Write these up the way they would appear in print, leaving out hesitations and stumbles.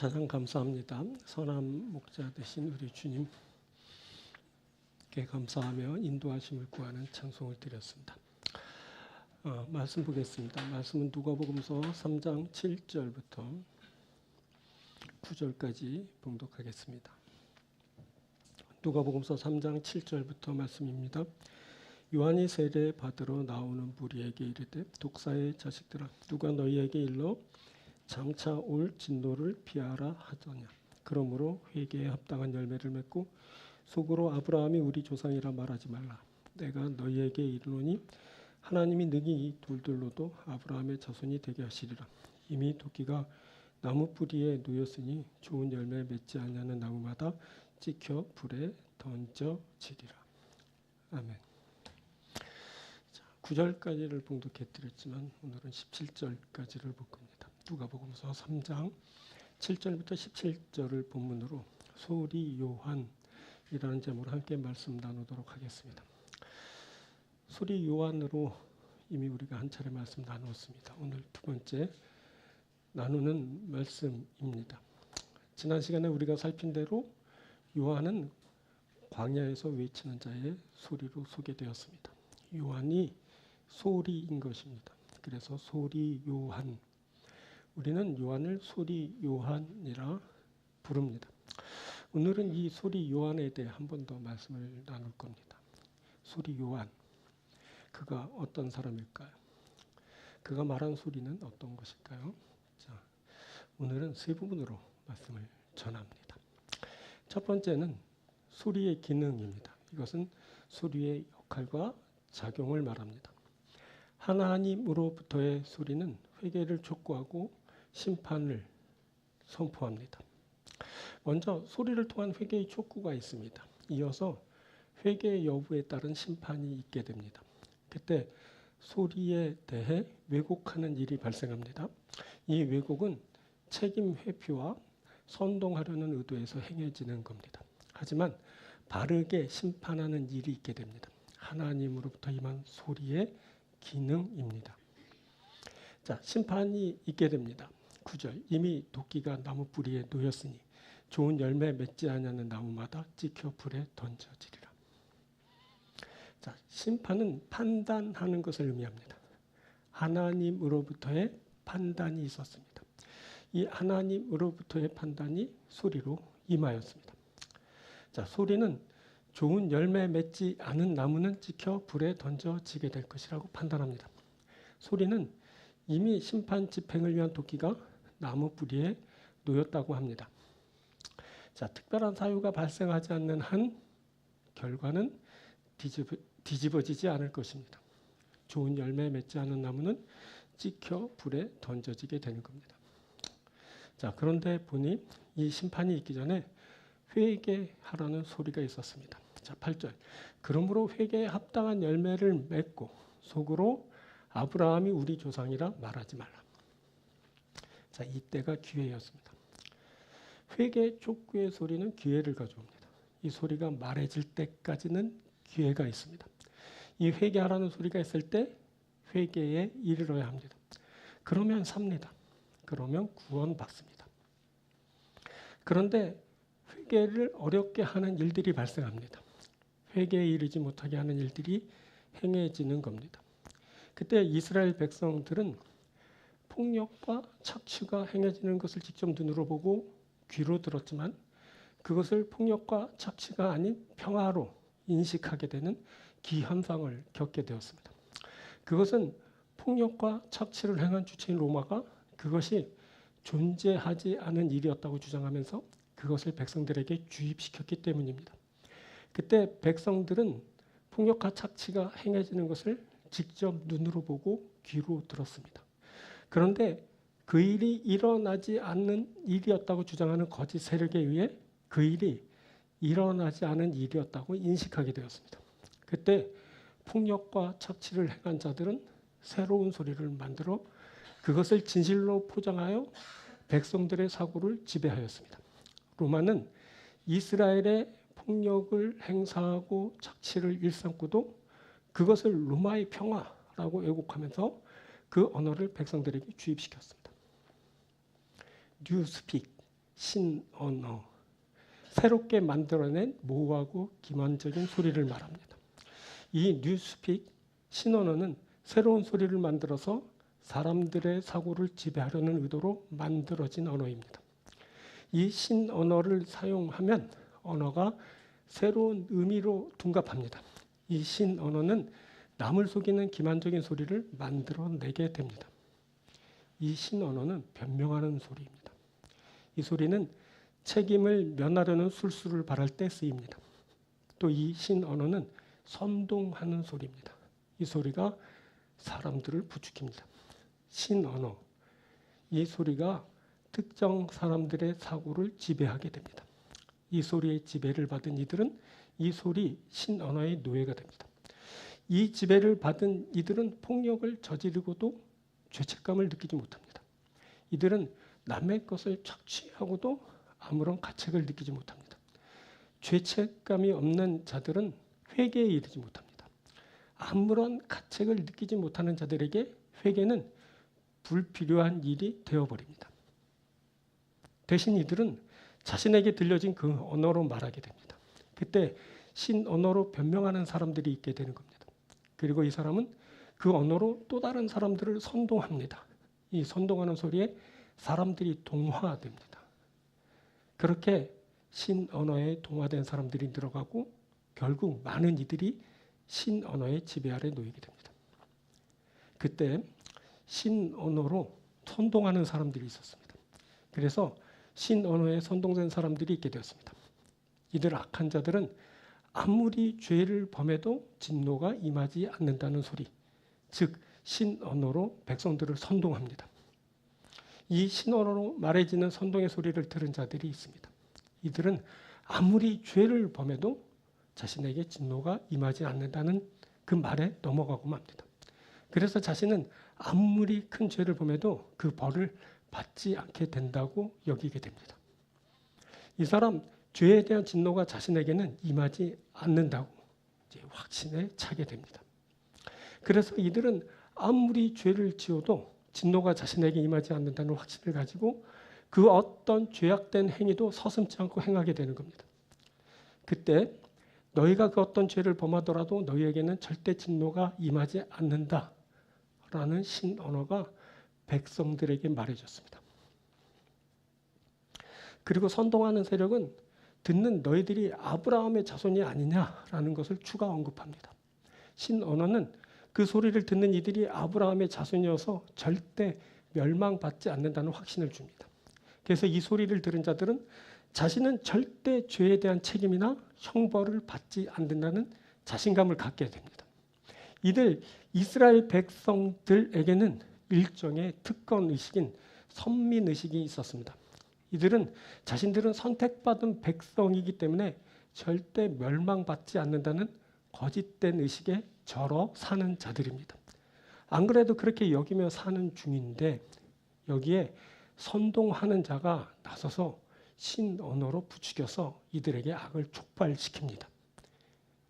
찬양 감사합니다. 선한 목자 되신 우리 주님께 감사하며 인도하심을 구하는 찬송을 드렸습니다. 말씀 보겠습니다. 말씀은 누가복음서 3장 7절부터 9절까지 봉독하겠습니다. 누가복음서 3장 7절부터 말씀입니다. 요한이 세례 받으러 나오는 무리에게 이르되 독사의 자식들아 누가 너희에게 일러 장차 올 진노를 피하라 하더냐. 그러므로 회개에 합당한 열매를 맺고 속으로 아브라함이 우리 조상이라 말하지 말라. 내가 너희에게 이르노니 하나님이 능히 돌들로도 아브라함의 자손이 되게 하시리라. 이미 도끼가 나무 뿌리에 놓였으니 좋은 열매 맺지 아니하는 나무마다 찍혀 불에 던져지리라. 아멘. 9절까지를 봉독해 드렸지만 오늘은 17절까지를 볼 겁니다. 누가복음서 3장 7절부터 17절을 본문으로 소리 요한이라는 제목으로 함께 말씀 나누도록 하겠습니다. 소리 요한으로 이미 우리가 한 차례 말씀 나누었습니다. 오늘 두 번째 나누는 말씀입니다. 지난 시간에 우리가 살핀 대로 요한은 광야에서 외치는 자의 소리로 소개되었습니다. 요한이 소리인 것입니다. 그래서 소리 요한, 우리는 요한을 소리 요한이라 부릅니다. 오늘은 이 소리 요한에 대해 한 번 더 말씀을 나눌 겁니다. 소리 요한, 그가 어떤 사람일까요? 그가 말한 소리는 어떤 것일까요? 자, 오늘은 세 부분으로 말씀을 전합니다. 첫 번째는 소리의 기능입니다. 이것은 소리의 역할과 작용을 말합니다. 하나님으로부터의 소리는 회개를 촉구하고 심판을 선포합니다. 먼저 소리를 통한 회개의 촉구가 있습니다. 이어서 회개 여부에 따른 심판이 있게 됩니다. 그때 소리에 대해 왜곡하는 일이 발생합니다. 이 왜곡은 책임 회피와 선동하려는 의도에서 행해지는 겁니다. 하지만 바르게 심판하는 일이 있게 됩니다. 하나님으로부터 임한 소리의 기능입니다. 자, 심판이 있게 됩니다. 9절, 이미 도끼가 나무 뿌리에 놓였으니 좋은 열매 맺지 아니하는 나무마다 찍혀 불에 던져지리라. 자, 심판은 판단하는 것을 의미합니다. 하나님으로부터의 판단이 있었습니다. 이 하나님으로부터의 판단이 소리로 임하였습니다. 자, 소리는 좋은 열매 맺지 않은 나무는 찍혀 불에 던져지게 될 것이라고 판단합니다. 소리는 이미 심판 집행을 위한 도끼가 나무 뿌리에 놓였다고 합니다. 자, 특별한 사유가 발생하지 않는 한 결과는 뒤집어지지 않을 것입니다. 좋은 열매 맺지 않은 나무는 찍혀 불에 던져지게 되는 겁니다. 자, 그런데 보니 이 심판이 있기 전에 회개하라는 소리가 있었습니다. 자, 8절. 그러므로 회개에 합당한 열매를 맺고 속으로 아브라함이 우리 조상이라 말하지 말라. 자, 이때가 기회였습니다. 회개 촉구의 소리는 기회를 가져옵니다. 이 소리가 말해질 때까지는 기회가 있습니다. 이 회개하라는 소리가 있을 때 회개에 이르러야 합니다. 그러면 삽니다. 그러면 구원받습니다. 그런데 회개를 어렵게 하는 일들이 발생합니다. 회개에 이르지 못하게 하는 일들이 행해지는 겁니다. 그때 이스라엘 백성들은 폭력과 착취가 행해지는 것을 직접 눈으로 보고 귀로 들었지만 그것을 폭력과 착취가 아닌 평화로 인식하게 되는 기현상을 겪게 되었습니다. 그것은 폭력과 착취를 행한 주체인 로마가 그것이 존재하지 않은 일이었다고 주장하면서 그것을 백성들에게 주입시켰기 때문입니다. 그때 백성들은 폭력과 착취가 행해지는 것을 직접 눈으로 보고 귀로 들었습니다. 그런데 그 일이 일어나지 않는 일이었다고 주장하는 거짓 세력에 의해 그 일이 일어나지 않은 일이었다고 인식하게 되었습니다. 그때 폭력과 착취를 행한 자들은 새로운 소리를 만들어 그것을 진실로 포장하여 백성들의 사고를 지배하였습니다. 로마는 이스라엘의 폭력을 행사하고 착취를 일삼고도 그것을 로마의 평화라고 왜곡하면서 그 언어를 백성들에게 주입시켰습니다. 뉴스픽, 신언어, 새롭게 만들어낸 모호하고 기만적인 소리를 말합니다. 이 뉴스픽, 신언어는 새로운 소리를 만들어서 사람들의 사고를 지배하려는 의도로 만들어진 언어입니다. 이 신언어를 사용하면 언어가 새로운 의미로 둔갑합니다. 이 신언어는 남을 속이는 기만적인 소리를 만들어내게 됩니다. 이 신언어는 변명하는 소리입니다. 이 소리는 책임을 면하려는 술수를 발할 때 쓰입니다. 또 이 신언어는 선동하는 소리입니다. 이 소리가 사람들을 부추깁니다. 신언어, 이 소리가 특정 사람들의 사고를 지배하게 됩니다. 이 소리의 지배를 받은 이들은 이 소리 신언어의 노예가 됩니다. 이 지배를 받은 이들은 폭력을 저지르고도 죄책감을 느끼지 못합니다. 이들은 남의 것을 착취하고도 아무런 가책을 느끼지 못합니다. 죄책감이 없는 자들은 회개에 이르지 못합니다. 아무런 가책을 느끼지 못하는 자들에게 회개는 불필요한 일이 되어버립니다. 대신 이들은 자신에게 들려진 그 언어로 말하게 됩니다. 그때 신언어로 변명하는 사람들이 있게 되는 겁니다. 그리고 이 사람은 그 언어로 또 다른 사람들을 선동합니다. 이 선동하는 소리에 사람들이 동화됩니다. 그렇게 신언어에 동화된 사람들이 늘어가고 결국 많은 이들이 신언어의 지배 아래 놓이게 됩니다. 그때 신언어로 선동하는 사람들이 있었습니다. 그래서 신언어에 선동된 사람들이 있게 되었습니다. 이들 악한 자들은 아무리 죄를 범해도 진노가 임하지 않는다는 소리, 즉 신언어로 백성들을 선동합니다. 이 신언어로 말해지는 선동의 소리를 들은 자들이 있습니다. 이들은 아무리 죄를 범해도 자신에게 진노가 임하지 않는다는 그 말에 넘어가고 맙니다. 그래서 자신은 아무리 큰 죄를 범해도 그 벌을 받지 않게 된다고 여기게 됩니다. 이 사람 죄에 대한 진노가 자신에게는 임하지 않는다고 이제 확신에 차게 됩니다. 그래서 이들은 아무리 죄를 지어도 진노가 자신에게 임하지 않는다는 확신을 가지고 그 어떤 죄악된 행위도 서슴지 않고 행하게 되는 겁니다. 그때 너희가 그 어떤 죄를 범하더라도 너희에게는 절대 진노가 임하지 않는다라는 신언어가 백성들에게 말해줬습니다. 그리고 선동하는 세력은 듣는 너희들이 아브라함의 자손이 아니냐라는 것을 추가 언급합니다. 신언어는 그 소리를 듣는 이들이 아브라함의 자손이어서 절대 멸망받지 않는다는 확신을 줍니다. 그래서 이 소리를 들은 자들은 자신은 절대 죄에 대한 책임이나 형벌을 받지 않는다는 자신감을 갖게 됩니다. 이들 이스라엘 백성들에게는 일종의 특권 의식인 선민 의식이 있었습니다. 이들은 자신들은 선택받은 백성이기 때문에 절대 멸망받지 않는다는 거짓된 의식에 절어 사는 자들입니다. 안 그래도 그렇게 여기며 사는 중인데 여기에 선동하는 자가 나서서 신언어로 부추겨서 이들에게 악을 촉발시킵니다.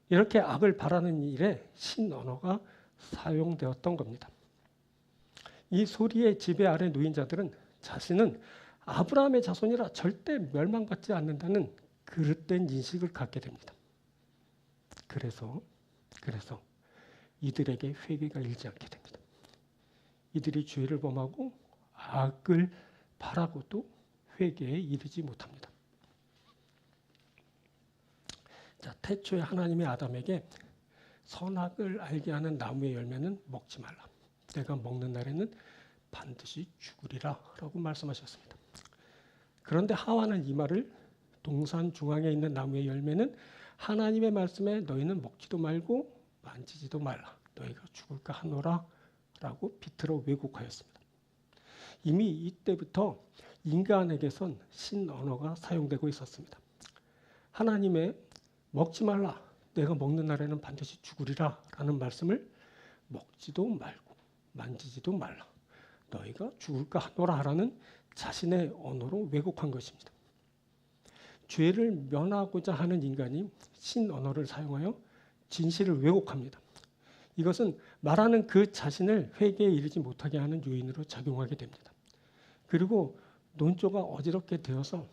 이렇게 악을 바라는 일에 신언어가 사용되었던 겁니다. 이 소리의 지배 아래 놓인 자들은 자신은 아브라함의 자손이라 절대 멸망받지 않는다는 그릇된 인식을 갖게 됩니다. 그래서 이들에게 회개가 일지 않게 됩니다. 이들이 죄를 범하고 악을 바라고도 회개에 이르지 못합니다. 자, 태초에 하나님이 아담에게 선악을 알게 하는 나무의 열매는 먹지 말라. 내가 먹는 날에는 반드시 죽으리라 라고 말씀하셨습니다. 그런데 하와는 이 말을 동산 중앙에 있는 나무의 열매는 하나님의 말씀에 너희는 먹지도 말고 만지지도 말라. 너희가 죽을까 하노라 라고 비틀어 왜곡하였습니다. 이미 이때부터 인간에게선 신언어가 사용되고 있었습니다. 하나님의 먹지 말라. 내가 먹는 날에는 반드시 죽으리라 라는 말씀을 먹지도 말고 만지지도 말라. 너희가 죽을까 하노라 하라는 자신의 언어로 왜곡한 것입니다. 죄를 면하고자 하는 인간이 신언어를 사용하여 진실을 왜곡합니다. 이것은 말하는 그 자신을 회개에 이르지 못하게 하는 요인으로 작용하게 됩니다. 그리고 논조가 어지럽게 되어서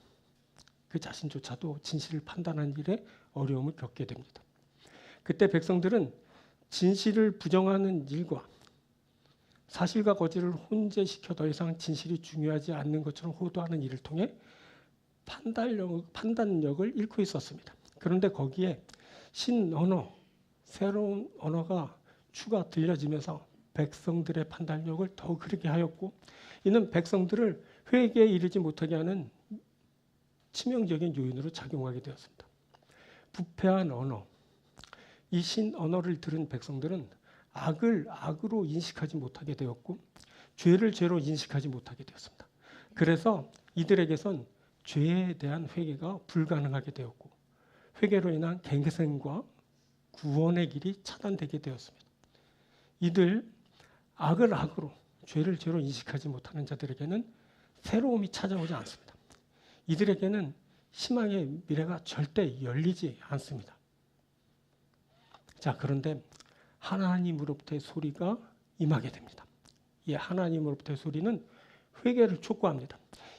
그 자신조차도 진실을 판단하는 일에 어려움을 겪게 됩니다. 그때 백성들은 진실을 부정하는 일과 사실과 거짓을 혼재시켜 더 이상 진실이 중요하지 않는 것처럼 호도하는 일을 통해 판단력을 잃고 있었습니다. 그런데 거기에 신언어, 새로운 언어가 추가 들려지면서 백성들의 판단력을 더욱 흐르게 하였고, 이는 백성들을 회개에 이르지 못하게 하는 치명적인 요인으로 작용하게 되었습니다. 부패한 언어, 이 신언어를 들은 백성들은 악을 악으로 인식하지 못하게 되었고 죄를 죄로 인식하지 못하게 되었습니다. 그래서 이들에게선 죄에 대한 회개가 불가능하게 되었고 회개로 인한 갱생과 구원의 길이 차단되게 되었습니다. 이들 악을 악으로 죄를 죄로 인식하지 못하는 자들에게는 새로움이 찾아오지 않습니다. 이들에게는 희망의 미래가 절대 열리지 않습니다. 자, 그런데 하나님으로부터의 소리가 임하게 됩니다. 이 하나님으로부터의 소리는 회개를 촉구합니다.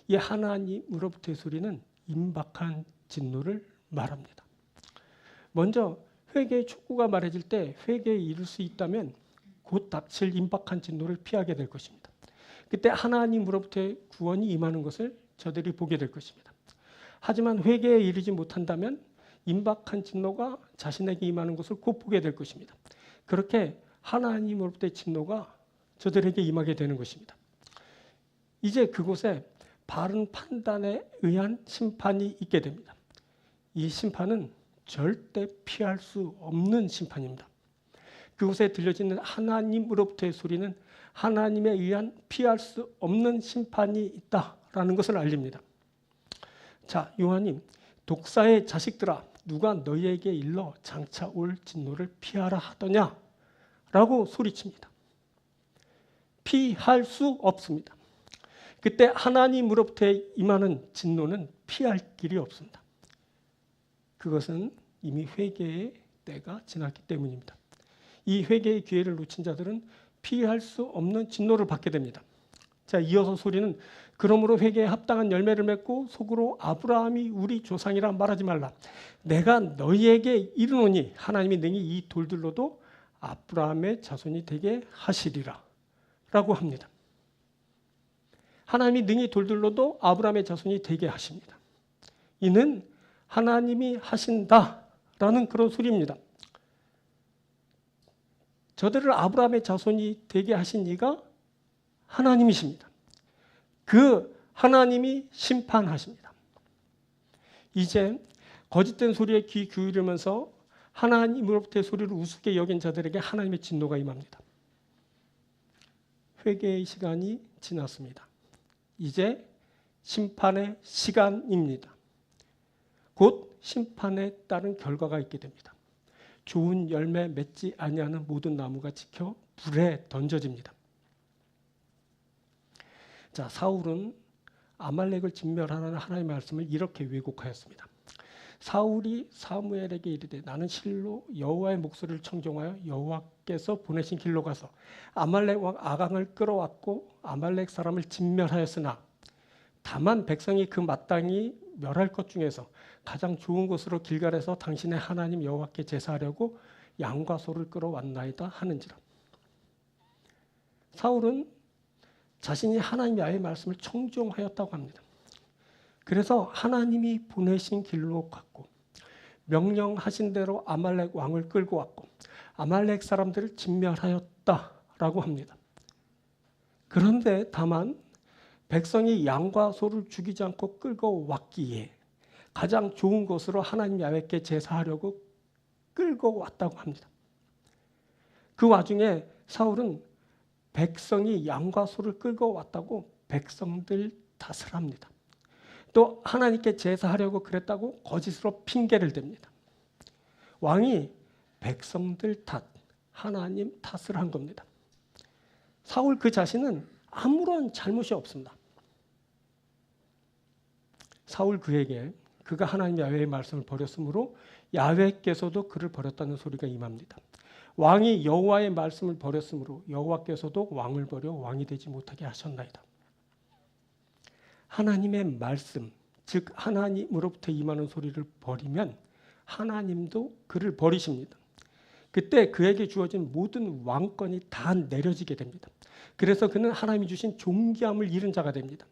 이 하나님으로부터의 소리는 임박한 진노를 말합니다. 먼저 회개의 촉구가 말해질 때 회개에 이를 수 있다면 곧 닥칠 임박한 진노를 피하게 될 것입니다. 그때 하나님으로부터의 구원이 임하는 것을 저들이 보게 될 것입니다. 하지만 회개에 이르지 못한다면 임박한 진노가 자신에게 임하는 것을 곧 보게 될 것입니다. 그렇게 하나님으로부터의 진노가 저들에게 임하게 되는 것입니다. 이제 그곳에 바른 판단에 의한 심판이 있게 됩니다. 이 심판은 절대 피할 수 없는 심판입니다. 그곳에 들려지는 하나님으로부터의 소리는 하나님에 의한 피할 수 없는 심판이 있다라는 것을 알립니다. 자, 요한이 독사의 자식들아 누가 너희에게 일러 장차 올 진노를 피하라 하더냐 라고 소리칩니다. 피할 수 없습니다. 그때 하나님으로부터 임하는 진노는 피할 길이 없습니다. 그것은 이미 회개의 때가 지났기 때문입니다. 이 회개의 기회를 놓친 자들은 피할 수 없는 진노를 받게 됩니다. 자, 이어서 소리는 그러므로 회개에 합당한 열매를 맺고 속으로 아브라함이 우리 조상이라 말하지 말라. 내가 너희에게 이르노니 하나님이 능히 이 돌들로도 아브라함의 자손이 되게 하시리라 라고 합니다. 하나님이 능히 돌들로도 아브라함의 자손이 되게 하십니다. 이는 하나님이 하신다라는 그런 소리입니다. 저들을 아브라함의 자손이 되게 하신 이가 하나님이십니다. 그 하나님이 심판하십니다. 이제 거짓된 소리에 귀 기울이면서 하나님으로부터의 소리를 우습게 여긴 자들에게 하나님의 진노가 임합니다. 회개의 시간이 지났습니다. 이제 심판의 시간입니다. 곧 심판에 따른 결과가 있게 됩니다. 좋은 열매 맺지 아니하는 모든 나무가 지켜 불에 던져집니다. 자, 사울은 아말렉을 진멸하라는 하나님의 말씀을 이렇게 왜곡하였습니다. 사울이 사무엘에게 이르되 나는 실로 여호와의 목소리를 청종하여 여호와께서 보내신 길로 가서 아말렉 왕 아강을 끌어왔고 아말렉 사람을 진멸하였으나 다만 백성이 그 마땅히 멸할 것 중에서 가장 좋은 곳으로 길갈에서 당신의 하나님 여호와께 제사하려고 양과 소를 끌어왔나이다 하는지라. 사울은 자신이 하나님 야훼의 말씀을 청종하였다고 합니다. 그래서 하나님이 보내신 길로 갔고 명령하신 대로 아말렉 왕을 끌고 왔고 아말렉 사람들을 진멸하였다라고 합니다. 그런데 다만 백성이 양과 소를 죽이지 않고 끌고 왔기에 가장 좋은 곳으로 하나님 야훼께 제사하려고 끌고 왔다고 합니다. 그 와중에 사울은 백성이 양과 소를 끌고 왔다고 백성들 탓을 합니다. 또 하나님께 제사하려고 그랬다고 거짓으로 핑계를 댑니다. 왕이 백성들 탓, 하나님 탓을 한 겁니다. 사울 그 자신은 아무런 잘못이 없습니다. 사울 그에게 그가 하나님 야훼의 말씀을 버렸으므로 야훼께서도 그를 버렸다는 소리가 임합니다. 왕이 여호와의 말씀을 버렸으므로 여호와께서도 왕을 버려 왕이 되지 못하게 하셨나이다. 하나님의 말씀, 즉 하나님으로부터 임하는 소리를 버리면 하나님도 그를 버리십니다. 그때 그에게 주어진 모든 왕권이 다 내려지게 됩니다. 그래서 그는 하나님이 주신 존귀함을 잃은 자가 됩니다.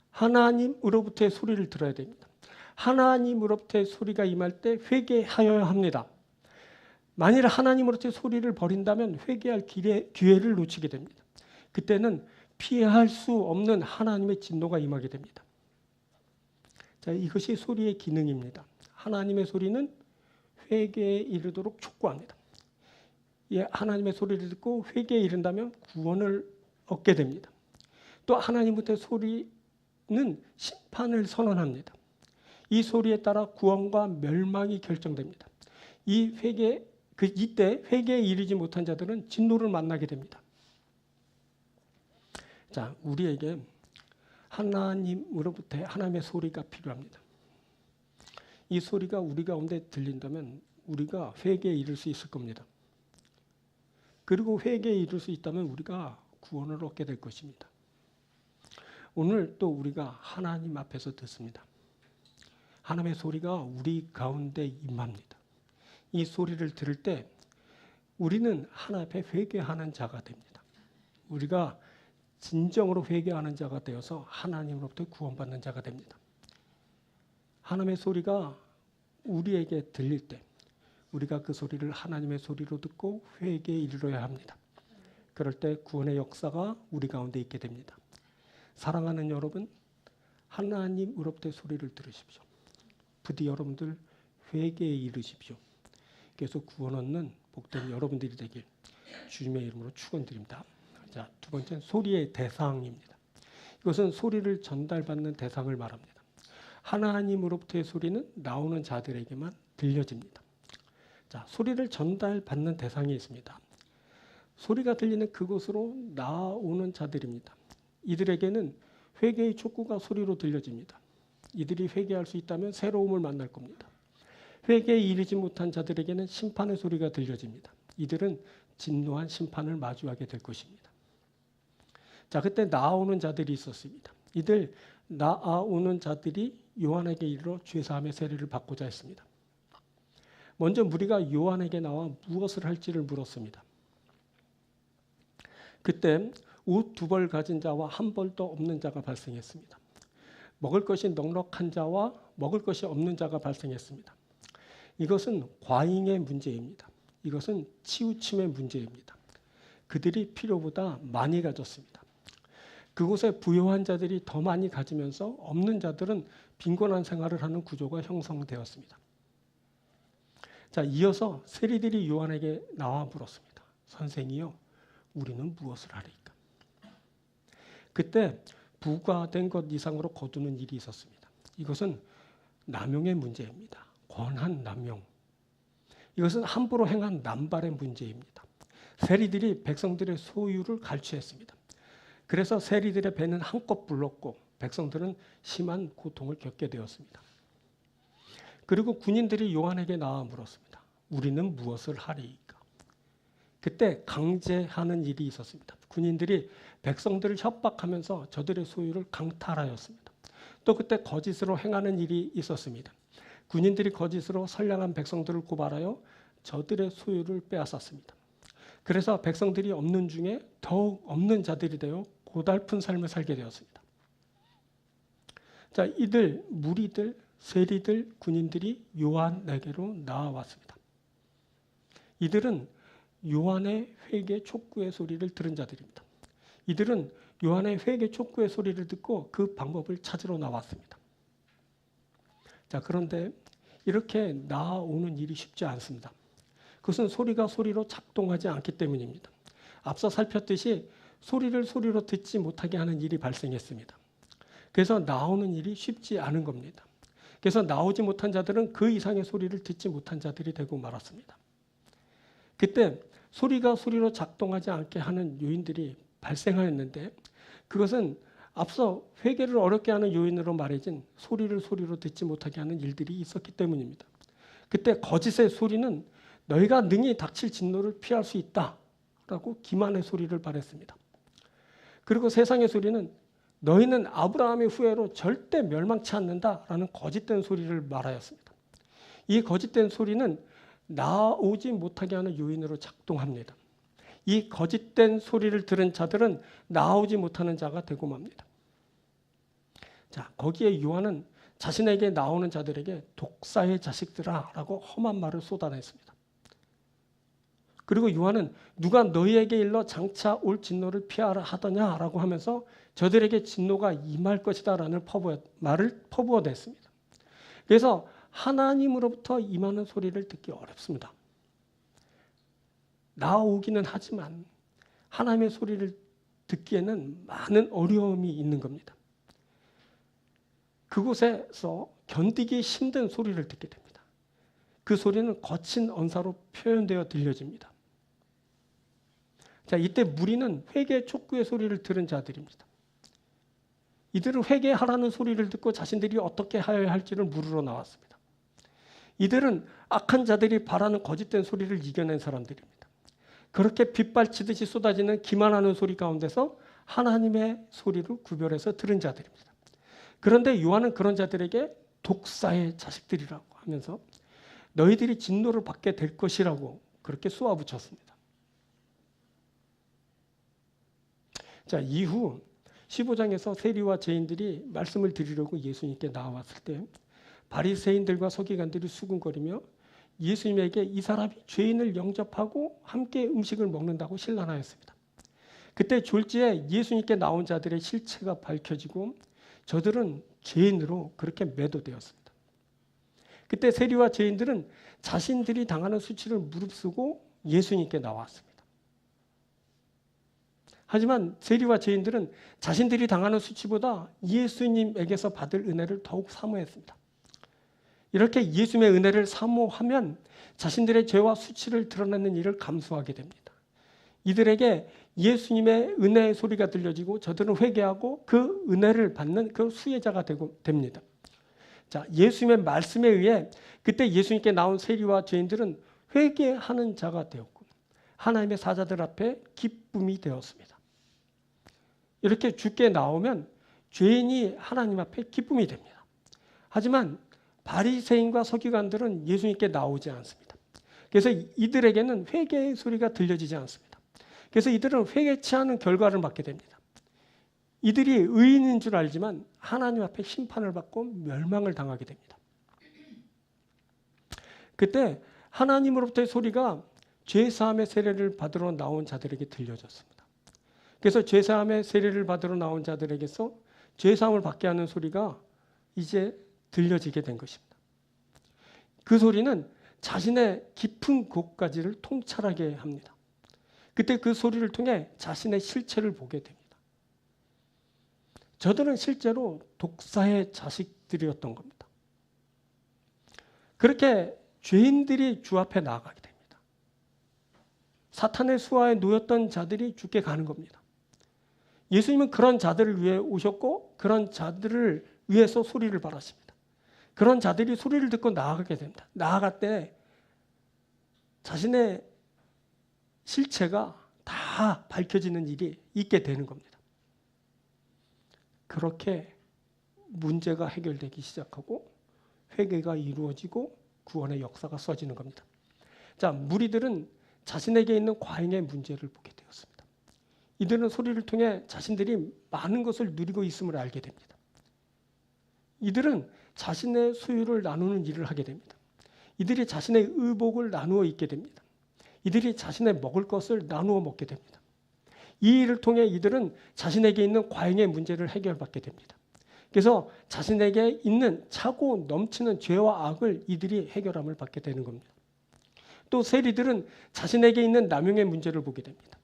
하나님으로부터의 소리를 들어야 됩니다. 하나님으로부터의 소리가 임할 때 회개하여야 합니다. 만일 하나님으로부터의 소리를 버린다면 회개할 기회를 놓치게 됩니다. 그때는 피할 수 없는 하나님의 진노가 임하게 됩니다. 자, 이것이 소리의 기능입니다. 하나님의 소리는 회개에 이르도록 촉구합니다. 하나님의 소리를 듣고 회개에 이른다면 구원을 얻게 됩니다. 또 하나님부터의 소리는 심판을 선언합니다. 이 소리에 따라 구원과 멸망이 결정됩니다. 이때 회개에 이르지 못한 자들은 진노를 만나게 됩니다. 자, 우리에게 하나님으로부터 하나님의 소리가 필요합니다. 이 소리가 우리 가운데 들린다면 우리가 회개에 이를 수 있을 겁니다. 그리고 회개에 이를 수 있다면 우리가 구원을 얻게 될 것입니다. 오늘 또 우리가 하나님 앞에서 듣습니다. 하나님의 소리가 우리 가운데 임합니다. 이 소리를 들을 때 우리는 하나님 앞에 회개하는 자가 됩니다. 우리가 진정으로 회개하는 자가 되어서 하나님으로부터 구원받는 자가 됩니다. 하나님의 소리가 우리에게 들릴 때 우리가 그 소리를 하나님의 소리로 듣고 회개에 이르러야 합니다. 그럴 때 구원의 역사가 우리 가운데 있게 됩니다. 사랑하는 여러분, 하나님으로부터의 소리를 들으십시오. 부디 여러분들 회개에 이르십시오. 그래서 구원 얻는 복된 여러분들이 되길 주님의 이름으로 축원드립니다. 자, 두 번째는 소리의 대상입니다. 이것은 소리를 전달받는 대상을 말합니다. 하나님으로부터의 소리는 나오는 자들에게만 들려집니다. 자, 소리를 전달받는 대상이 있습니다. 소리가 들리는 그곳으로 나오는 자들입니다. 이들에게는 회개의 촉구가 소리로 들려집니다. 이들이 회개할 수 있다면 새로움을 만날 겁니다. 회개에 이르지 못한 자들에게는 심판의 소리가 들려집니다. 이들은 진노한 심판을 마주하게 될 것입니다. 자, 그때 나아오는 자들이 있었습니다. 이들 나아오는 자들이 요한에게 이르러 죄사함의 세례를 받고자 했습니다. 먼저 무리가 요한에게 나와 무엇을 할지를 물었습니다. 그때 옷 2벌 가진 자와 1벌도 없는 자가 발생했습니다. 먹을 것이 넉넉한 자와 먹을 것이 없는 자가 발생했습니다. 이것은 과잉의 문제입니다. 이것은 치우침의 문제입니다. 그들이 필요보다 많이 가졌습니다. 그곳에 부유한 자들이 더 많이 가지면서 없는 자들은 빈곤한 생활을 하는 구조가 형성되었습니다. 자, 이어서 세리들이 요한에게 나와 물었습니다. 선생이요, 우리는 무엇을 하리까? 그때 부과된 것 이상으로 거두는 일이 있었습니다. 이것은 남용의 문제입니다. 권한 남용. 이것은 함부로 행한 남발의 문제입니다. 세리들이 백성들의 소유를 갈취했습니다. 그래서 세리들의 배는 한껏 불렀고 백성들은 심한 고통을 겪게 되었습니다. 그리고 군인들이 요한에게 나와 물었습니다. 우리는 무엇을 하리이까? 그때 강제하는 일이 있었습니다. 군인들이 백성들을 협박하면서 저들의 소유를 강탈하였습니다. 또 그때 거짓으로 행하는 일이 있었습니다. 군인들이 거짓으로 선량한 백성들을 고발하여 저들의 소유를 빼앗았습니다. 그래서 백성들이 없는 중에 더욱 없는 자들이 되어 고달픈 삶을 살게 되었습니다. 자, 이들 무리들, 세리들, 군인들이 요한에게로 나와왔습니다. 이들은 요한의 회개 촉구의 소리를 들은 자들입니다. 이들은 요한의 회개 촉구의 소리를 듣고 그 방법을 찾으러 나왔습니다. 자, 그런데 이렇게 나오는 일이 쉽지 않습니다. 그것은 소리가 소리로 작동하지 않기 때문입니다. 앞서 살폈듯이 소리를 소리로 듣지 못하게 하는 일이 발생했습니다. 그래서 나오는 일이 쉽지 않은 겁니다. 그래서 나오지 못한 자들은 그 이상의 소리를 듣지 못한 자들이 되고 말았습니다. 그때 소리가 소리로 작동하지 않게 하는 요인들이 발생하였는데 그것은 앞서 회개를 어렵게 하는 요인으로 말해진 소리를 소리로 듣지 못하게 하는 일들이 있었기 때문입니다. 그때 거짓의 소리는 너희가 능히 닥칠 진노를 피할 수 있다라고 기만의 소리를 발했습니다. 그리고 세상의 소리는 너희는 아브라함의 후예로 절대 멸망치 않는다라는 거짓된 소리를 말하였습니다. 이 거짓된 소리는 나오지 못하게 하는 요인으로 작동합니다. 이 거짓된 소리를 들은 자들은 나오지 못하는 자가 되고 맙니다. 자, 거기에 요한은 자신에게 나오는 자들에게 독사의 자식들아 라고 험한 말을 쏟아냈습니다. 그리고 요한은 누가 너희에게 일러 장차 올 진노를 피하라 하더냐라고 하면서 저들에게 진노가 임할 것이다 라는 말을 퍼부어냈습니다. 그래서 하나님으로부터 임하는 소리를 듣기 어렵습니다. 나오기는 하지만 하나님의 소리를 듣기에는 많은 어려움이 있는 겁니다. 그곳에서 견디기 힘든 소리를 듣게 됩니다. 그 소리는 거친 언사로 표현되어 들려집니다. 자, 이때 무리는 회개 촉구의 소리를 들은 자들입니다. 이들은 회개하라는 소리를 듣고 자신들이 어떻게 하여야 할지를 물으러 나왔습니다. 이들은 악한 자들이 바라는 거짓된 소리를 이겨낸 사람들입니다. 그렇게 빗발치듯이 쏟아지는 기만하는 소리 가운데서 하나님의 소리를 구별해서 들은 자들입니다. 그런데 요한은 그런 자들에게 독사의 자식들이라고 하면서 너희들이 진노를 받게 될 것이라고 그렇게 쏘아붙였습니다. 자, 이후 15장에서 세리와 죄인들이 말씀을 드리려고 예수님께 나왔을 때 바리새인들과 서기관들이 수군거리며 예수님에게 이 사람이 죄인을 영접하고 함께 음식을 먹는다고 신란하였습니다. 그때 졸지에 예수님께 나온 자들의 실체가 밝혀지고 저들은 죄인으로 그렇게 매도되었습니다. 그때 세리와 죄인들은 자신들이 당하는 수치를 무릅쓰고 예수님께 나왔습니다. 하지만 세리와 죄인들은 자신들이 당하는 수치보다 예수님에게서 받을 은혜를 더욱 사모했습니다. 이렇게 예수님의 은혜를 사모하면 자신들의 죄와 수치를 드러내는 일을 감수하게 됩니다. 이들에게 예수님의 은혜의 소리가 들려지고 저들은 회개하고 그 은혜를 받는 그 수혜자가 됩니다. 자, 예수님의 말씀에 의해 그때 예수님께 나온 세리와 죄인들은 회개하는 자가 되었고 하나님의 사자들 앞에 기쁨이 되었습니다. 이렇게 주께 나오면 죄인이 하나님 앞에 기쁨이 됩니다. 하지만 바리새인과 서기관들은 예수님께 나오지 않습니다. 그래서 이들에게는 회개의 소리가 들려지지 않습니다. 그래서 이들은 회개치 않은 결과를 맞게 됩니다. 이들이 의인인 줄 알지만 하나님 앞에 심판을 받고 멸망을 당하게 됩니다. 그때 하나님으로부터의 소리가 죄사함의 세례를 받으러 나온 자들에게 들려졌습니다. 그래서 죄사함의 세례를 받으러 나온 자들에게서 죄사함을 받게 하는 소리가 이제 들려지게 된 것입니다. 그 소리는 자신의 깊은 곳까지를 통찰하게 합니다. 그때 그 소리를 통해 자신의 실체를 보게 됩니다. 저들은 실제로 독사의 자식들이었던 겁니다. 그렇게 죄인들이 주 앞에 나아가게 됩니다. 사탄의 수하에 놓였던 자들이 주께 가는 겁니다. 예수님은 그런 자들을 위해 오셨고 그런 자들을 위해서 소리를 바라십니다. 그런 자들이 소리를 듣고 나아가게 됩니다. 나아갈 때 자신의 실체가 다 밝혀지는 일이 있게 되는 겁니다. 그렇게 문제가 해결되기 시작하고 회개가 이루어지고 구원의 역사가 써지는 겁니다. 자, 무리들은 자신에게 있는 과잉의 문제를 보게 되었습니다. 이들은 소리를 통해 자신들이 많은 것을 누리고 있음을 알게 됩니다. 이들은 자신의 소유를 나누는 일을 하게 됩니다. 이들이 자신의 의복을 나누어 입게 됩니다. 이들이 자신의 먹을 것을 나누어 먹게 됩니다. 이 일을 통해 이들은 자신에게 있는 과잉의 문제를 해결받게 됩니다. 그래서 자신에게 있는 차고 넘치는 죄와 악을 이들이 해결함을 받게 되는 겁니다. 또 세리들은 자신에게 있는 남용의 문제를 보게 됩니다.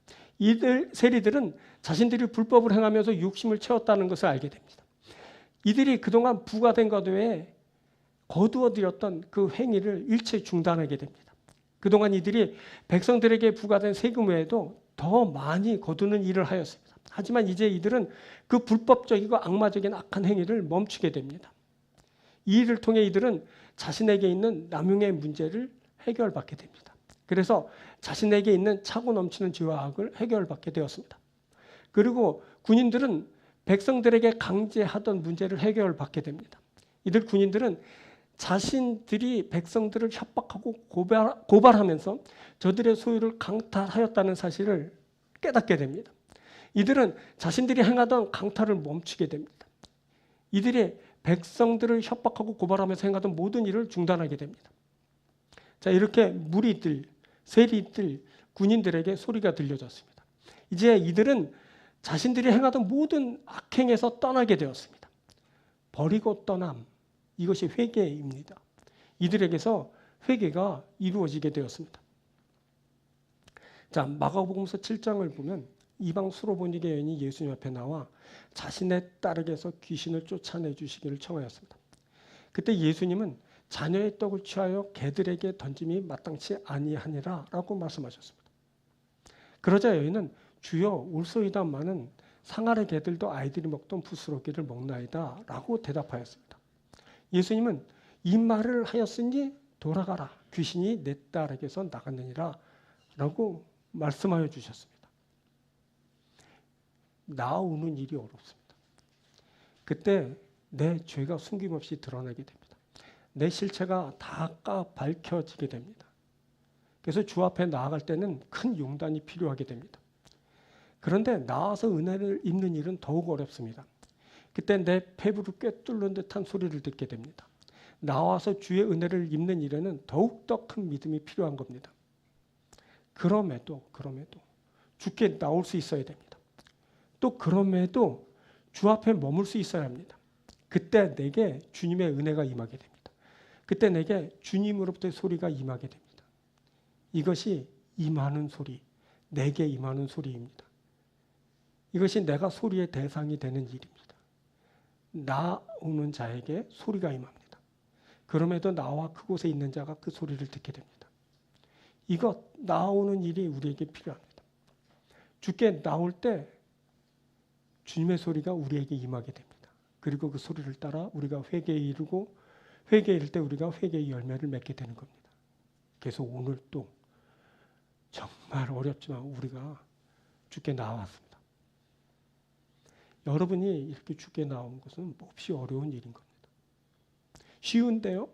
세리들은 자신들이 불법을 행하면서 욕심을 채웠다는 것을 알게 됩니다. 이들이 그동안 부과된 것 외에 거두어들였던 그 행위를 일체 중단하게 됩니다. 그동안 이들이 백성들에게 부과된 세금 외에도 더 많이 거두는 일을 하였습니다. 하지만 이제 이들은 그 불법적이고 악마적인 악한 행위를 멈추게 됩니다. 이 일을 통해 이들은 자신에게 있는 남용의 문제를 해결받게 됩니다. 그래서 자신에게 있는 차고 넘치는 죄와 악을 해결받게 되었습니다. 그리고 군인들은 백성들에게 강제하던 문제를 해결받게 됩니다. 이들 군인들은 자신들이 백성들을 협박하고 고발하면서 저들의 소유를 강탈하였다는 사실을 깨닫게 됩니다. 이들은 자신들이 행하던 강탈을 멈추게 됩니다. 이들이 백성들을 협박하고 고발하면서 행하던 모든 일을 중단하게 됩니다. 자, 이렇게 무리들, 세리들, 군인들에게 소리가 들려졌습니다. 이제 이들은 자신들이 행하던 모든 악행에서 떠나게 되었습니다. 버리고 떠남, 이것이 회개입니다. 이들에게서 회개가 이루어지게 되었습니다. 자, 마가복음서 7장을 보면 이방 수로보니게 여인이 예수님 앞에 나와 자신의 딸에게서 귀신을 쫓아내 주시기를 청하였습니다. 그때 예수님은 자녀의 떡을 취하여 개들에게 던짐이 마땅치 아니하니라 라고 말씀하셨습니다. 그러자 여인은 주여 올소이다마는 상아의 개들도 아이들이 먹던 부스러기를 먹나이다 라고 대답하였습니다. 예수님은 이 말을 하였으니 돌아가라, 귀신이 내 딸에게서 나갔느니라 라고 말씀하여 주셨습니다. 나오는 일이 어렵습니다. 그때 내 죄가 숨김없이 드러나게 됩니다. 내 실체가 다 밝혀지게 됩니다. 그래서 주 앞에 나아갈 때는 큰 용단이 필요하게 됩니다. 그런데 나와서 은혜를 입는 일은 더욱 어렵습니다. 그때 내 폐부를 꿰뚫는 듯한 소리를 듣게 됩니다. 나와서 주의 은혜를 입는 일에는 더욱더 큰 믿음이 필요한 겁니다. 그럼에도 주께 나올 수 있어야 됩니다. 또 그럼에도 주 앞에 머물 수 있어야 합니다. 그때 내게 주님의 은혜가 임하게 됩니다. 그때 내게 주님으로부터의 소리가 임하게 됩니다. 이것이 임하는 소리, 내게 임하는 소리입니다. 이것이 내가 소리의 대상이 되는 일입니다. 나오는 자에게 소리가 임합니다. 그럼에도 나와 그곳에 있는 자가 그 소리를 듣게 됩니다. 이것, 나오는 일이 우리에게 필요합니다. 주께 나올 때 주님의 소리가 우리에게 임하게 됩니다. 그리고 그 소리를 따라 우리가 회개에 이르고 회개에 이를 때 우리가 회개의 열매를 맺게 되는 겁니다. 그래서 오늘 또 정말 어렵지만 우리가 주께 나왔습니다. 여러분이 이렇게 주께 나온 것은 몹시 어려운 일인 겁니다. 쉬운데요?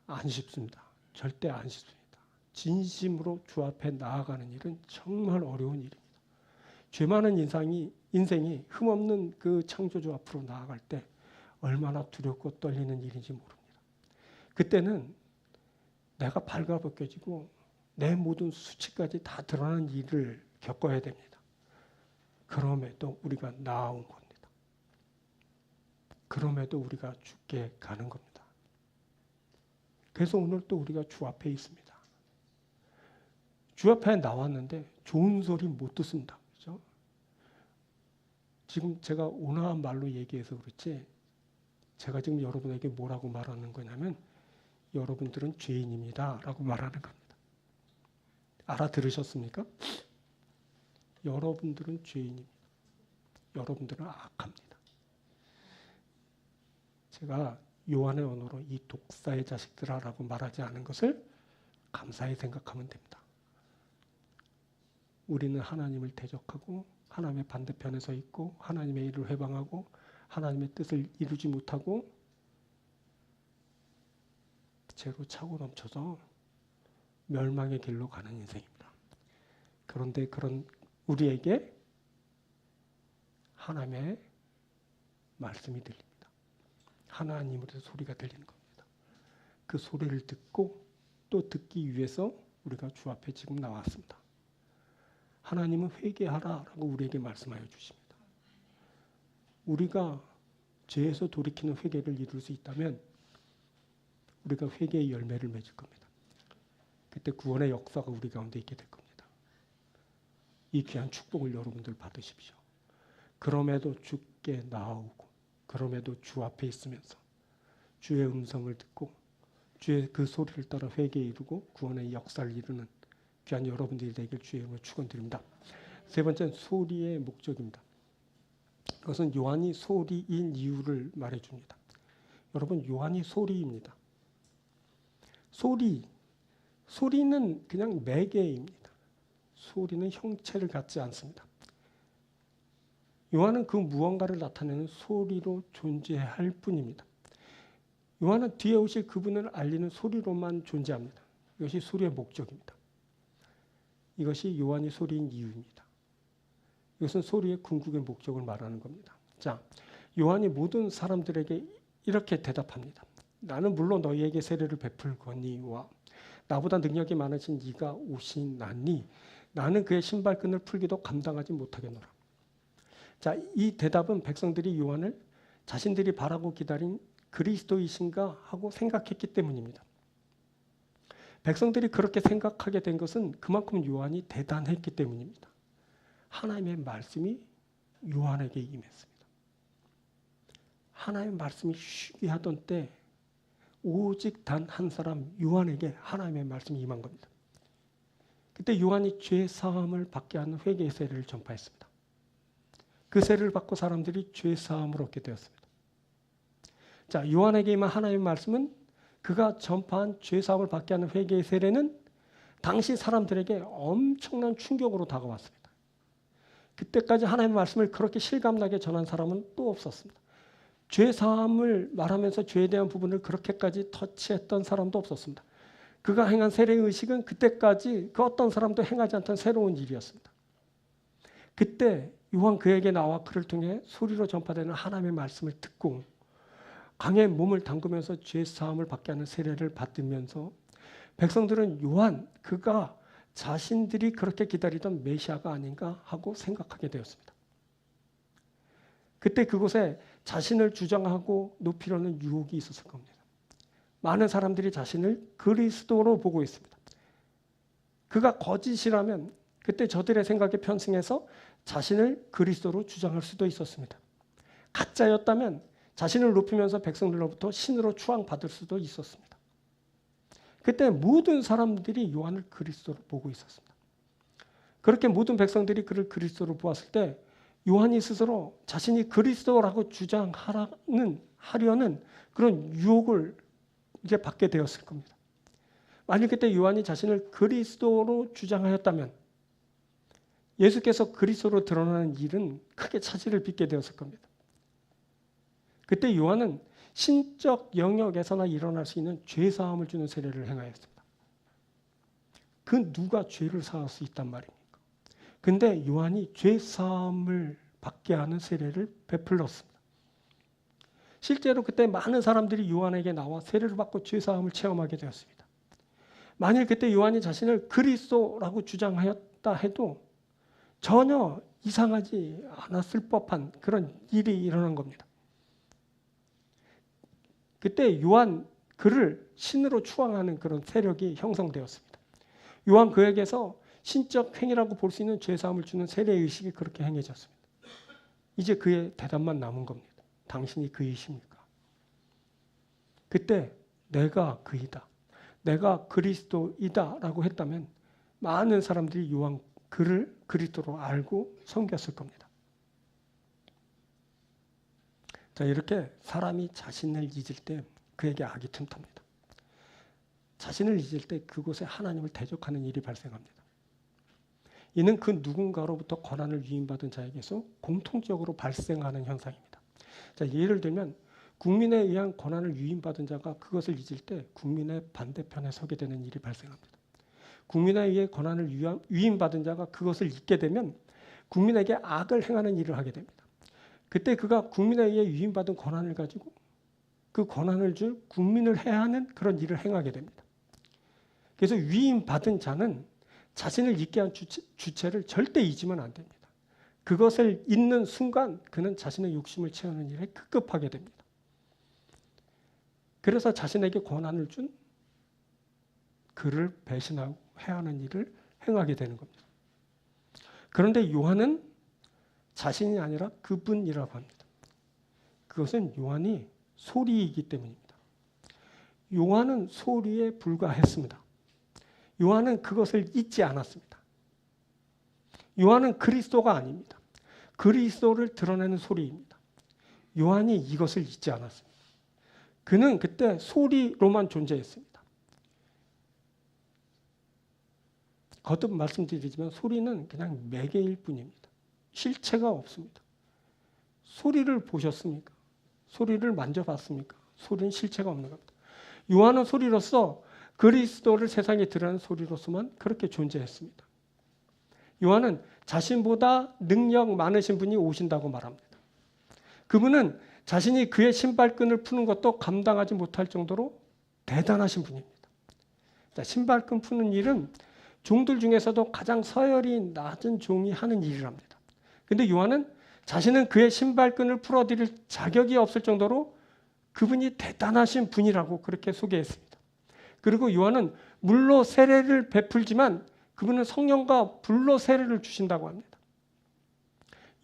안 쉽습니다. 절대 안 쉽습니다. 진심으로 주 앞에 나아가는 일은 정말 어려운 일입니다. 죄 많은 인생이 흠없는 그 창조주 앞으로 나아갈 때 얼마나 두렵고 떨리는 일인지 모릅니다. 그때는 내가 발가벗겨지고 내 모든 수치까지 다 드러나는 일을 겪어야 됩니다. 그럼에도 우리가 나아온 겁니다. 그럼에도 우리가 주께 가는 겁니다. 그래서 오늘 또 우리가 주 앞에 있습니다. 주 앞에 나왔는데 좋은 소리 못 듣습니다. 그렇죠? 지금 제가 온화한 말로 얘기해서 그렇지 제가 지금 여러분에게 뭐라고 말하는 거냐면 여러분들은 죄인입니다 라고 말하는 겁니다. 알아들으셨습니까? 여러분들은 죄인입니다. 여러분들은 악합니다. 제가 요한의 언어로 이 독사의 자식들아 라고 말하지 않은 것을 감사히 생각하면 됩니다. 우리는 하나님을 대적하고 하나님의 반대편에 서 있고 하나님의 일을 회방하고 하나님의 뜻을 이루지 못하고 죄로 차고 넘쳐서 멸망의 길로 가는 인생입니다. 그런데 그런 우리에게 하나님의 말씀이 들립니다. 하나님으로서 소리가 들리는 겁니다. 그 소리를 듣고 또 듣기 위해서 우리가 주 앞에 지금 나왔습니다. 하나님은 회개하라라고 우리에게 말씀하여 주십니다. 우리가 죄에서 돌이키는 회개를 이룰 수 있다면 우리가 회개의 열매를 맺을 겁니다. 그때 구원의 역사가 우리 가운데 있게 될 겁니다. 이 귀한 축복을 여러분들 받으십시오. 그럼에도 주께 나아오고 그럼에도 주 앞에 있으면서 주의 음성을 듣고 주의 그 소리를 따라 회개에 이르고 구원의 역사를 이루는 귀한 여러분들이 되길 주의 이름으로 축원드립니다. 세 번째는 소리의 목적입니다. 그것은 요한이 소리인 이유를 말해줍니다. 여러분 요한이 소리입니다. 소리는 그냥 매개입니다. 소리는 형체를 갖지 않습니다. 요한은 그 무언가를 나타내는 소리로 존재할 뿐입니다. 요한은 뒤에 오실 그분을 알리는 소리로만 존재합니다. 이것이 소리의 목적입니다. 이것이 요한이 소리인 이유입니다. 이것은 소리의 궁극의 목적을 말하는 겁니다. 자, 요한이 모든 사람들에게 이렇게 대답합니다. 나는 물론 너희에게 세례를 베풀거니와 나보다 능력이 많으신 이가 오시나니 나는 그의 신발끈을 풀기도 감당하지 못하겠노라. 자, 이 대답은 백성들이 요한을 자신들이 바라고 기다린 그리스도이신가 하고 생각했기 때문입니다. 백성들이 그렇게 생각하게 된 것은 그만큼 요한이 대단했기 때문입니다. 하나님의 말씀이 요한에게 임했습니다. 하나님의 말씀이 쉬하던 때 오직 단 한 사람 요한에게 하나님의 말씀이 임한 겁니다. 그때 요한이 죄 사함을 받게 하는 회개의 세례를 전파했습니다. 그 세례를 받고 사람들이 죄 사함을 얻게 되었습니다. 자, 요한에게 임한 하나님의 말씀은 그가 전파한 죄 사함을 받게 하는 회개의 세례는 당시 사람들에게 엄청난 충격으로 다가왔습니다. 그때까지 하나님의 말씀을 그렇게 실감나게 전한 사람은 또 없었습니다. 죄 사함을 말하면서 죄에 대한 부분을 그렇게까지 터치했던 사람도 없었습니다. 그가 행한 세례 의식은 그때까지 그 어떤 사람도 행하지 않던 새로운 일이었습니다. 그때 요한 그에게 나와 그를 통해 소리로 전파되는 하나님의 말씀을 듣고 강에 몸을 담그면서 죄 사함을 받게 하는 세례를 받으면서 백성들은 요한 그가 자신들이 그렇게 기다리던 메시아가 아닌가 하고 생각하게 되었습니다. 그때 그곳에 자신을 주장하고 높이려는 유혹이 있었을 겁니다. 많은 사람들이 자신을 그리스도로 보고 있습니다. 그가 거짓이라면 그때 저들의 생각에 편승해서 자신을 그리스도로 주장할 수도 있었습니다. 가짜였다면 자신을 높이면서 백성들로부터 신으로 추앙받을 수도 있었습니다. 그때 모든 사람들이 요한을 그리스도로 보고 있었습니다. 그렇게 모든 백성들이 그를 그리스도로 보았을 때 요한이 스스로 자신이 그리스도라고 주장하려는 그런 유혹을 이제 받게 되었을 겁니다. 만일 그때 요한이 자신을 그리스도로 주장하였다면 예수께서 그리스도로 드러나는 일은 크게 차질을 빚게 되었을 겁니다. 그때 요한은 신적 영역에서나 일어날 수 있는 죄사함을 주는 세례를 행하였습니다. 그 누가 죄를 사할 수 있단 말입니까? 근데 요한이 죄사함을 받게 하는 세례를 베풀었습니다. 실제로 그때 많은 사람들이 요한에게 나와 세례를 받고 죄사함을 체험하게 되었습니다. 만일 그때 요한이 자신을 그리스도라고 주장하였다 해도 전혀 이상하지 않았을 법한 그런 일이 일어난 겁니다. 그때 요한 그를 신으로 추앙하는 그런 세력이 형성되었습니다. 요한 그에게서 신적 행위라고 볼 수 있는 죄사함을 주는 세례의식이 그렇게 행해졌습니다. 이제 그의 대답만 남은 겁니다. 당신이 그이십니까? 그때 내가 그이다. 내가 그리스도이다 라고 했다면 많은 사람들이 요한 그를 그리스도로 알고 섬겼을 겁니다. 자, 이렇게 사람이 자신을 잊을 때 그에게 악이 틈탑니다. 자신을 잊을 때 그곳에 하나님을 대적하는 일이 발생합니다. 이는 그 누군가로부터 권한을 위임받은 자에게서 공통적으로 발생하는 현상입니다. 자, 예를 들면 국민에 의한 권한을 위임받은 자가 그것을 잊을 때 국민의 반대편에 서게 되는 일이 발생합니다. 국민에 의해 권한을 위임받은 자가 그것을 잊게 되면 국민에게 악을 행하는 일을 하게 됩니다. 그때 그가 국민에 의해 위임받은 권한을 가지고 그 권한을 줄 국민을 해야 하는 그런 일을 행하게 됩니다. 그래서 위임받은 자는 자신을 잊게 한 주체를 절대 잊으면 안 됩니다. 그것을 잊는 순간 그는 자신의 욕심을 채우는 일에 급급하게 됩니다. 그래서 자신에게 권한을 준 그를 배신하고 해하는 일을 행하게 되는 겁니다. 그런데 요한은 자신이 아니라 그분이라고 합니다. 그것은 요한이 소리이기 때문입니다. 요한은 소리에 불과했습니다. 요한은 그것을 잊지 않았습니다. 요한은 그리스도가 아닙니다. 그리스도를 드러내는 소리입니다. 요한이 이것을 잊지 않았습니다. 그는 그때 소리로만 존재했습니다. 거듭 말씀드리지만 소리는 그냥 매개일 뿐입니다. 실체가 없습니다. 소리를 보셨습니까? 소리를 만져봤습니까? 소리는 실체가 없는 겁니다. 요한은 소리로서 그리스도를 세상에 드러낸 소리로서만 그렇게 존재했습니다. 요한은 자신보다 능력 많으신 분이 오신다고 말합니다. 그분은 자신이 그의 신발끈을 푸는 것도 감당하지 못할 정도로 대단하신 분입니다. 자, 신발끈 푸는 일은 종들 중에서도 가장 서열이 낮은 종이 하는 일이랍니다. 근데 요한은 자신은 그의 신발끈을 풀어드릴 자격이 없을 정도로 그분이 대단하신 분이라고 그렇게 소개했습니다. 그리고 요한은 물로 세례를 베풀지만 그분은 성령과 불로 세례를 주신다고 합니다.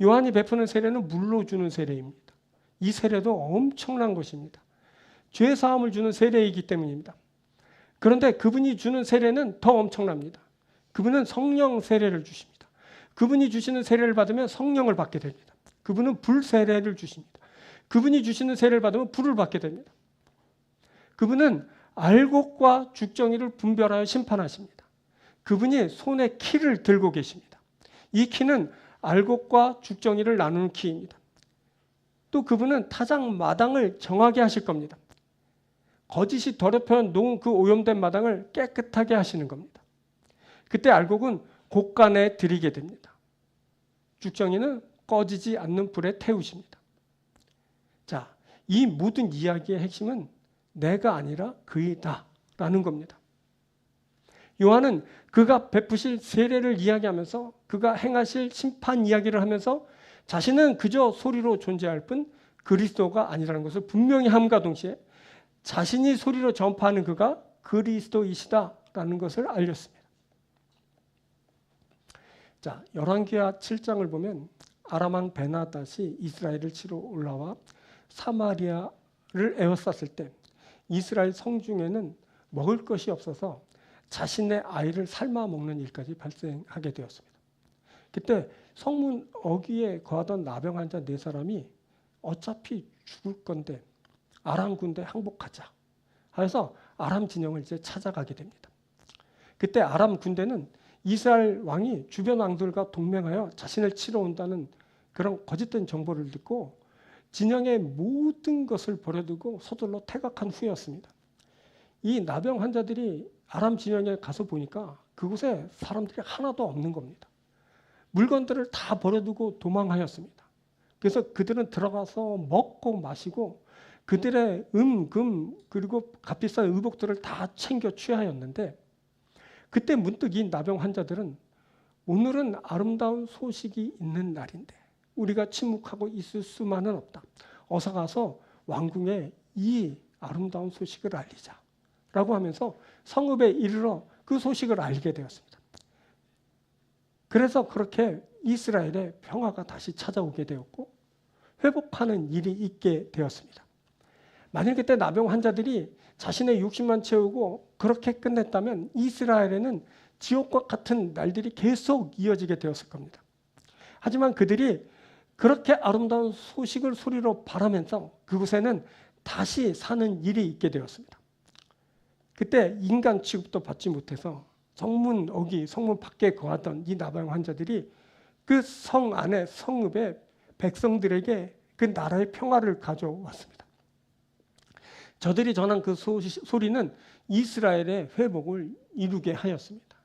요한이 베푸는 세례는 물로 주는 세례입니다. 이 세례도 엄청난 것입니다. 죄 사함을 주는 세례이기 때문입니다. 그런데 그분이 주는 세례는 더 엄청납니다. 그분은 성령 세례를 주십니다. 그분이 주시는 세례를 받으면 성령을 받게 됩니다. 그분은 불 세례를 주십니다. 그분이 주시는 세례를 받으면 불을 받게 됩니다. 그분은 알곡과 죽정이를 분별하여 심판하십니다. 그분이 손에 키를 들고 계십니다. 이 키는 알곡과 죽정이를 나누는 키입니다. 또 그분은 타작 마당을 정하게 하실 겁니다. 거짓이 더럽혀 놓은 그 오염된 마당을 깨끗하게 하시는 겁니다. 그때 알곡은 곡간에 들이게 됩니다. 죽정이는 꺼지지 않는 불에 태우십니다. 자, 이 모든 이야기의 핵심은 내가 아니라 그이다 라는 겁니다. 요한은 그가 베푸실 세례를 이야기하면서 그가 행하실 심판 이야기를 하면서 자신은 그저 소리로 존재할 뿐 그리스도가 아니라는 것을 분명히 함과 동시에 자신이 소리로 전파하는 그가 그리스도이시다라는 것을 알렸습니다. 자, 열왕기하 7장을 보면 아람 왕 베나닷이 이스라엘을 치러 올라와 사마리아를 에워쌌을 때 이스라엘 성중에는 먹을 것이 없어서 자신의 아이를 삶아 먹는 일까지 발생하게 되었습니다. 그때 성문 어귀에 거하던 나병 환자 4사람이 어차피 죽을 건데 아람 군대 항복하자 해서 아람 진영을 이제 찾아가게 됩니다. 그때 아람 군대는 이스라엘 왕이 주변 왕들과 동맹하여 자신을 치러 온다는 그런 거짓된 정보를 듣고 진영의 모든 것을 버려두고 서둘러 퇴각한 후였습니다. 이 나병 환자들이 아람 진영에 가서 보니까 그곳에 사람들이 하나도 없는 겁니다. 물건들을 다 버려두고 도망하였습니다. 그래서 그들은 들어가서 먹고 마시고 그들의 금 그리고 값비싼 의복들을 다 챙겨 취하였는데 그때 문득 이 나병 환자들은 오늘은 아름다운 소식이 있는 날인데 우리가 침묵하고 있을 수만은 없다. 어서 가서 왕궁에 이 아름다운 소식을 알리자 라고 하면서 성읍에 이르러 그 소식을 알게 되었습니다. 그래서 그렇게 이스라엘의 평화가 다시 찾아오게 되었고 회복하는 일이 있게 되었습니다. 만약 그때 나병 환자들이 자신의 욕심만 채우고 그렇게 끝냈다면 이스라엘에는 지옥과 같은 날들이 계속 이어지게 되었을 겁니다. 하지만 그들이 그렇게 아름다운 소식을 소리로 바라면서 그곳에는 다시 사는 일이 있게 되었습니다. 그때 인간 취급도 받지 못해서 성문 어귀, 성문 밖에 거하던 이 나병 환자들이 그 성 안에 성읍에 백성들에게 그 나라의 평화를 가져왔습니다. 저들이 전한 그 소리는 이스라엘의 회복을 이루게 하였습니다.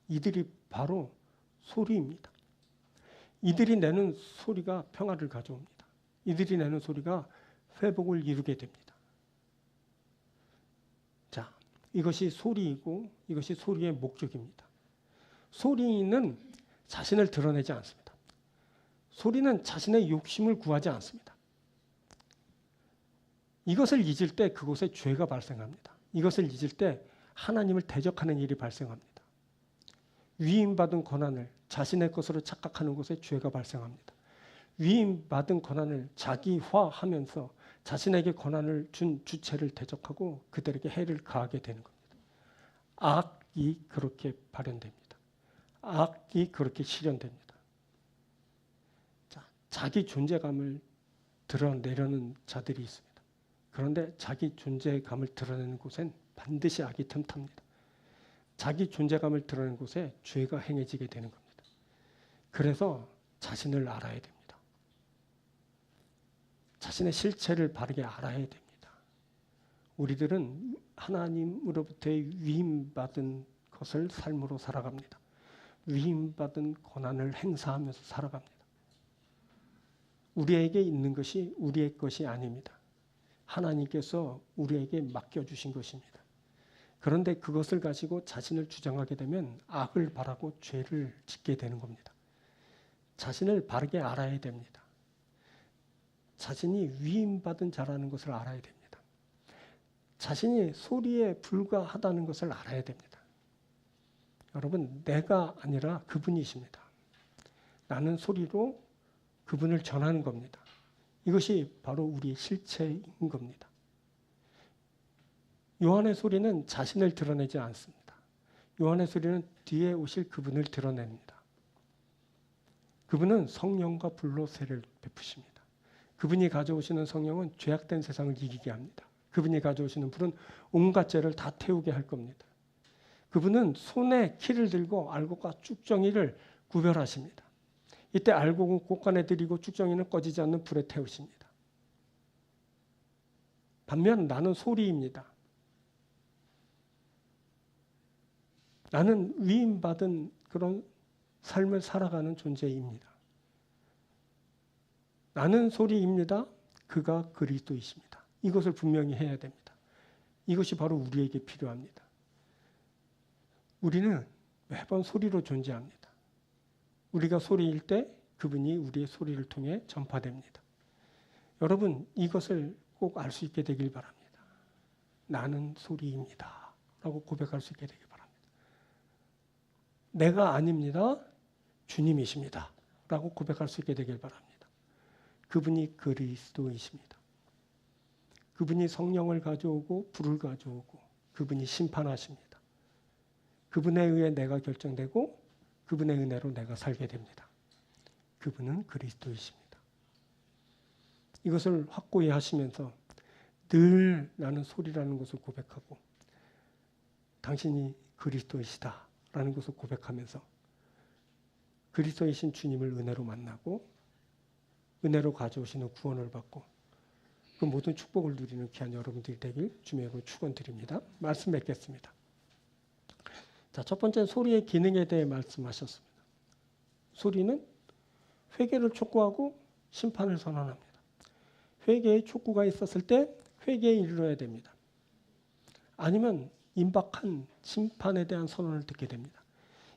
이들이 바로 소리입니다. 이들이 내는 소리가 평화를 가져옵니다. 이들이 내는 소리가 회복을 이루게 됩니다. 자, 이것이 소리이고 이것이 소리의 목적입니다. 소리는 자신을 드러내지 않습니다. 소리는 자신의 욕심을 구하지 않습니다. 이것을 잊을 때 그곳에 죄가 발생합니다. 이것을 잊을 때 하나님을 대적하는 일이 발생합니다. 위임받은 권한을 자신의 것으로 착각하는 곳에 죄가 발생합니다. 위임받은 권한을 자기화하면서 자신에게 권한을 준 주체를 대적하고 그들에게 해를 가하게 되는 겁니다. 악이 그렇게 발현됩니다. 악이 그렇게 실현됩니다. 자, 자기 존재감을 드러내려는 자들이 있습니다. 그런데 자기 존재감을 드러내는 곳엔 반드시 악이 틈탑니다. 자기 존재감을 드러내는 곳에 죄가 행해지게 되는 겁니다. 그래서 자신을 알아야 됩니다. 자신의 실체를 바르게 알아야 됩니다. 우리들은 하나님으로부터의 위임받은 것을 삶으로 살아갑니다. 위임받은 고난을 행사하면서 살아갑니다. 우리에게 있는 것이 우리의 것이 아닙니다. 하나님께서 우리에게 맡겨주신 것입니다. 그런데 그것을 가지고 자신을 주장하게 되면 악을 바라고 죄를 짓게 되는 겁니다. 자신을 바르게 알아야 됩니다. 자신이 위임받은 자라는 것을 알아야 됩니다. 자신이 소리에 불과하다는 것을 알아야 됩니다. 여러분, 내가 아니라 그분이십니다. 나는 소리로 그분을 전하는 겁니다. 이것이 바로 우리의 실체인 겁니다. 요한의 소리는 자신을 드러내지 않습니다. 요한의 소리는 뒤에 오실 그분을 드러냅니다. 그분은 성령과 불로 세를 베푸십니다. 그분이 가져오시는 성령은 죄악된 세상을 이기게 합니다. 그분이 가져오시는 불은 온갖 죄를 다 태우게 할 겁니다. 그분은 손에 키를 들고 알곡과 쭉정이를 구별하십니다. 이때 알곡은 곳간에 들이고 쭉정이는 꺼지지 않는 불에 태우십니다. 반면 나는 소리입니다. 나는 위임받은 그런 삶을 살아가는 존재입니다. 나는 소리입니다. 그가 그리스도이십니다. 이것을 분명히 해야 됩니다. 이것이 바로 우리에게 필요합니다. 우리는 매번 소리로 존재합니다. 우리가 소리일 때 그분이 우리의 소리를 통해 전파됩니다. 여러분, 이것을 꼭 알 수 있게 되길 바랍니다. 나는 소리입니다. 라고 고백할 수 있게 되길 바랍니다. 내가 아닙니다. 주님이십니다. 라고 고백할 수 있게 되길 바랍니다. 그분이 그리스도이십니다. 그분이 성령을 가져오고 불을 가져오고 그분이 심판하십니다. 그분에 의해 내가 결정되고 그분의 은혜로 내가 살게 됩니다. 그분은 그리스도이십니다. 이것을 확고히 하시면서 늘 나는 소리라는 것을 고백하고 당신이 그리스도이시다라는 것을 고백하면서 그리스도이신 주님을 은혜로 만나고 은혜로 가져오시는 구원을 받고 그 모든 축복을 누리는 귀한 여러분들이 되길 주님으로 축원드립니다. 말씀 맺겠습니다. 자, 첫 번째 소리의 기능에 대해 말씀하셨습니다. 소리는 회개를 촉구하고 심판을 선언합니다. 회개의 촉구가 있었을 때 회개에 이르러야 됩니다. 아니면 임박한 심판에 대한 선언을 듣게 됩니다.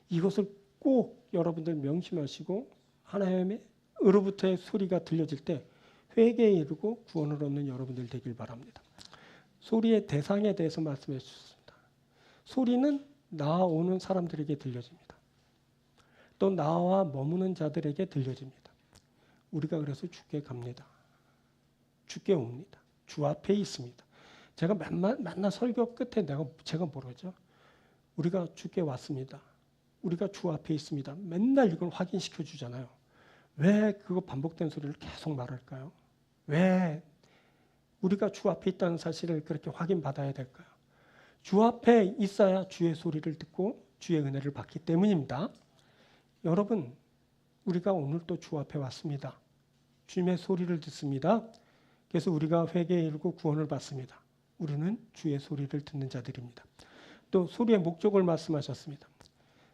이것을 꼭 여러분들 명심하시고 하나님으로부터의 소리가 들려질 때 회개에 이르고 구원을 얻는 여러분들 되길 바랍니다. 소리의 대상에 대해서 말씀해 주셨습니다. 소리는 나오는 사람들에게 들려집니다. 또 나와 머무는 자들에게 들려집니다. 우리가 그래서 주께 갑니다. 주께 옵니다. 주 앞에 있습니다. 제가 맨날 설교 끝에 제가 뭐라죠? 우리가 주께 왔습니다. 우리가 주 앞에 있습니다. 맨날 이걸 확인시켜 주잖아요. 왜 그거 반복된 소리를 계속 말할까요? 왜 우리가 주 앞에 있다는 사실을 그렇게 확인받아야 될까요? 주 앞에 있어야 주의 소리를 듣고 주의 은혜를 받기 때문입니다. 여러분, 우리가 오늘 또 주 앞에 왔습니다. 주님의 소리를 듣습니다. 그래서 우리가 회개에 이르고 구원을 받습니다. 우리는 주의 소리를 듣는 자들입니다. 또 소리의 목적을 말씀하셨습니다.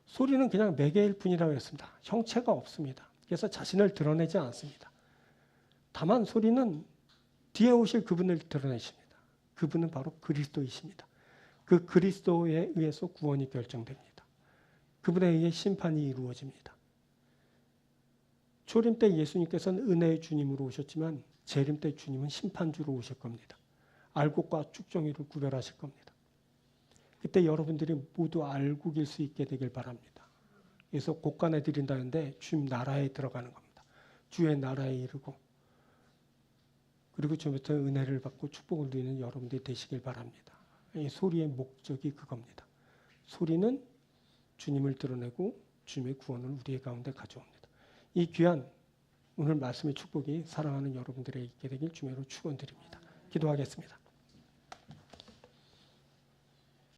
소리는 그냥 매개일 뿐이라고 했습니다. 형체가 없습니다. 그래서 자신을 드러내지 않습니다. 다만 소리는 뒤에 오실 그분을 드러내십니다. 그분은 바로 그리스도이십니다. 그 그리스도에 의해서 구원이 결정됩니다. 그분에 의해 심판이 이루어집니다. 초림 때 예수님께서는 은혜의 주님으로 오셨지만 재림 때 주님은 심판주로 오실 겁니다. 알곡과 쭉정이를 구별하실 겁니다. 그때 여러분들이 모두 알곡일 수 있게 되길 바랍니다. 그래서 곳간에 드린다는데 주님 나라에 들어가는 겁니다. 주의 나라에 이르고 그리고 주님부터 은혜를 받고 축복을 누리는 여러분들이 되시길 바랍니다. 이 소리의 목적이 그겁니다. 소리는 주님을 드러내고 주님의 구원을 우리의 가운데 가져옵니다. 이 귀한 오늘 말씀의 축복이 사랑하는 여러분들에게 있게 되길 주님으로 축원드립니다. 기도하겠습니다.